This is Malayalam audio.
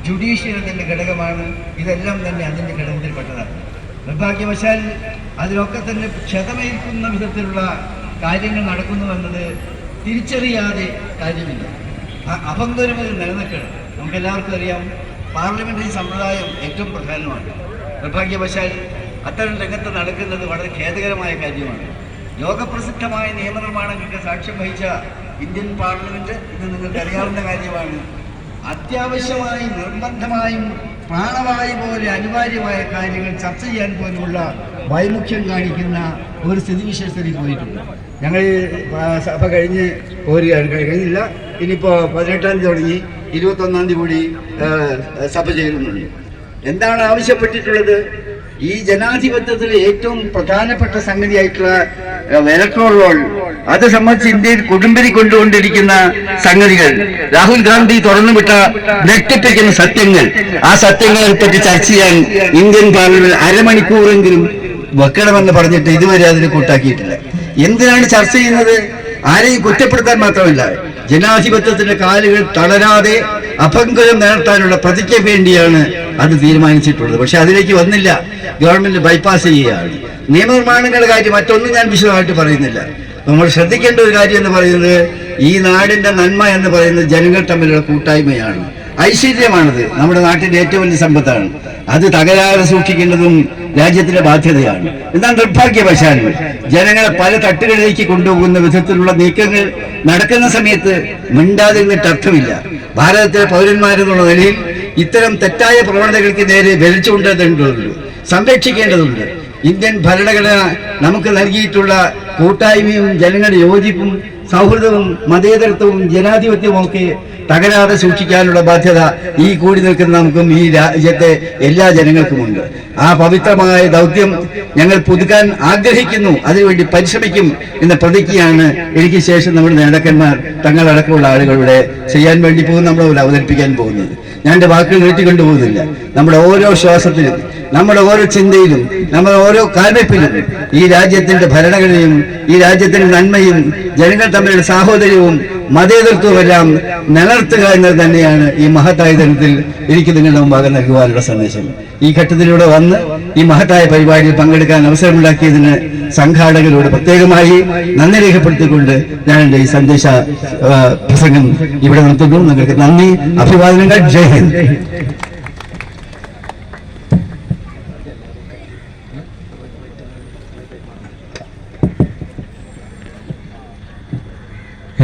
ജുഡീഷ്യറിന്റെ ഘടകമാണ്. ഇതെല്ലാം തന്നെ അതിൻ്റെ ഘടകത്തിൽപ്പെട്ടതാണ്. നിർഭാഗ്യവശാൽ അതിലൊക്കെ തന്നെ ക്ഷതമേൽക്കുന്ന വിധത്തിലുള്ള കാര്യങ്ങൾ നടക്കുന്നുവെന്നത് തിരിച്ചറിയാതെ കാര്യമില്ല. അപങ്കുരമത് നിലനിൽക്കണം. നമുക്കെല്ലാവർക്കും അറിയാം, പാർലമെന്ററി സമ്പ്രദായം ഏറ്റവും പ്രധാനമാണ്. നിർഭാഗ്യവശാൽ അത്തരം രംഗത്ത് നടക്കുന്നത് വളരെ ഖേദകരമായ കാര്യമാണ്. ലോകപ്രസിദ്ധമായ നിയമനിർമ്മാണങ്ങൾക്ക് സാക്ഷ്യം വഹിച്ച ഇന്ത്യൻ പാർലമെന്റ് ഇത് നിങ്ങൾക്ക് അറിയാവുന്ന കാര്യമാണ്. അത്യാവശ്യമായി നിർബന്ധമായും പ്രാണവായു പോലെ അനിവാര്യമായ കാര്യങ്ങൾ ചർച്ച ചെയ്യാൻ പോലുമുള്ള വൈമുഖ്യം കാണിക്കുന്ന ഒരു സ്ഥിതിവിശേഷത്തിൽ പോയിട്ടുണ്ട്. ഞങ്ങൾ സഭ കഴിഞ്ഞില്ല. ഇനിയിപ്പോൾ 18-ാം തീയതി തുടങ്ങി 21-ാം തീയതി കൂടി സഭ ചേരുന്നുണ്ട്. എന്താണ് ആവശ്യപ്പെട്ടിട്ടുള്ളത്? ഈ ജനാധിപത്യത്തിലെ ഏറ്റവും പ്രധാനപ്പെട്ട സംഗതിയായിട്ടുള്ള ഇലക്ടറൽ റോൾ, അത് സംബന്ധിച്ച് ഇന്ത്യയിൽ കൊടുമ്പിരി കൊണ്ടുകൊണ്ടിരിക്കുന്ന സംഗതികൾ, രാഹുൽ ഗാന്ധി തുറന്നുവിട്ട ഞെട്ടിപ്പിക്കുന്ന സത്യങ്ങൾ, ആ സത്യങ്ങളെ പറ്റി ചർച്ച ചെയ്യാൻ ഇന്ത്യൻ പാർലമെന്റ് അരമണിക്കൂറെങ്കിലും വെക്കണമെന്ന് പറഞ്ഞിട്ട് ഇതുവരെ അതിന് കൂട്ടാക്കിയിട്ടില്ല. എന്തിനാണ് ചർച്ച ചെയ്യുന്നത്? ആരെയും കുറ്റപ്പെടുത്താൻ മാത്രമല്ല, ജനാധിപത്യത്തിന്റെ കാലുകൾ തളരാതെ അപങ്കുരം നേടാനുള്ള പ്രതിജ്ഞ വേണ്ടിയാണ് അത് തീരുമാനിച്ചിട്ടുള്ളത്. പക്ഷെ അതിലേക്ക് വന്നില്ല. ഗവൺമെന്റ് ബൈപ്പാസ് ചെയ്യുകയാണ്. നിയമനിർമ്മാണങ്ങളുടെ കാര്യം മറ്റൊന്നും ഞാൻ വിശദമായിട്ട് പറയുന്നില്ല. നമ്മൾ ശ്രദ്ധിക്കേണ്ട ഒരു കാര്യം എന്ന് പറയുന്നത്, ഈ നാടിന്റെ നന്മ എന്ന് പറയുന്നത് ജനങ്ങൾ തമ്മിലുള്ള കൂട്ടായ്മയാണ്, ഐശ്വര്യമാണത്. നമ്മുടെ നാട്ടിന്റെ ഏറ്റവും വലിയ സമ്പത്താണ്. അത് തകരാതെ സൂക്ഷിക്കേണ്ടതും രാജ്യത്തിന്റെ ബാധ്യതയാണ്. എന്നാൽ നിർഭാഗ്യവശാൽ ജനങ്ങളെ പല തട്ടുകളിലേക്ക് കൊണ്ടുപോകുന്ന വിധത്തിലുള്ള നീക്കങ്ങൾ നടക്കുന്ന സമയത്ത് മിണ്ടാതിരുന്നിട്ട് അർത്ഥമില്ല. ഭാരതത്തിലെ പൗരന്മാരെന്നുള്ള നിലയിൽ ഇത്തരം തെറ്റായ പ്രവണതകൾക്ക് നേരെ വിരച്ചുകൊണ്ടേണ്ടതുണ്ട്, സംരക്ഷിക്കേണ്ടതുണ്ട്. ഇന്ത്യൻ ഭരണഘടന നമുക്ക് നൽകിയിട്ടുള്ള കൂട്ടായ്മയും ജനങ്ങളുടെ യോജിപ്പും സൗഹൃദവും മതേതരത്വവും ജനാധിപത്യവും ഒക്കെ തകരാതെ സൂക്ഷിക്കാനുള്ള ബാധ്യത ഈ കൂടി നിൽക്കുന്ന നമുക്കും ഈ രാജ്യത്തെ എല്ലാ ജനങ്ങൾക്കുമുണ്ട്. ആ പവിത്രമായ ദൗത്യം ഞങ്ങൾ പുതുക്കാൻ ആഗ്രഹിക്കുന്നു, അതിനുവേണ്ടി പരിശ്രമിക്കും എന്ന പ്രതിജ്ഞയാണ് എനിക്ക് ശേഷം നമ്മുടെ നേതാക്കന്മാർ തങ്ങളടക്കമുള്ള ആളുകളുടെ ചെയ്യാൻ വേണ്ടി പോകുന്ന നമ്മളെ അവതരിപ്പിക്കാൻ പോകുന്നത്. ഞാൻ എൻ്റെ വാക്കുകൾ നീട്ടിക്കൊണ്ടുപോകുന്നില്ല. നമ്മുടെ ഓരോ ശ്വാസത്തിലും, നമ്മുടെ ഓരോ ചിന്തയിലും, നമ്മുടെ ഓരോ കാൽവെപ്പിലും ഈ രാജ്യത്തിന്റെ ഭരണഘടനയും ഈ രാജ്യത്തിന്റെ നന്മയും ജനങ്ങൾ തമ്മിലുള്ള സാഹോദര്യവും മതേതരത്വവും എല്ലാം നിലനിർത്തുക എന്നത് തന്നെയാണ് ഈ മഹത്തായ ദിനത്തിൽ എനിക്ക് നിങ്ങളുടെ മുമ്പാകെ നൽകുവാനുള്ള സന്ദേശം. ഈ ഘട്ടത്തിലൂടെ വന്ന് ഈ മഹത്തായ പരിപാടിയിൽ പങ്കെടുക്കാൻ അവസരമുണ്ടാക്കിയതിന് സംഘാടകരോട് പ്രത്യേകമായി നന്ദി രേഖപ്പെടുത്തിക്കൊണ്ട് ഞാൻ എൻ്റെ ഈ സന്ദേശ പ്രസംഗം ഇവിടെ നിർത്തുന്നു. നിങ്ങൾക്ക് നന്ദി, അഭിവാദനങ്ങൾ. ജയ് ഹിന്ദ്.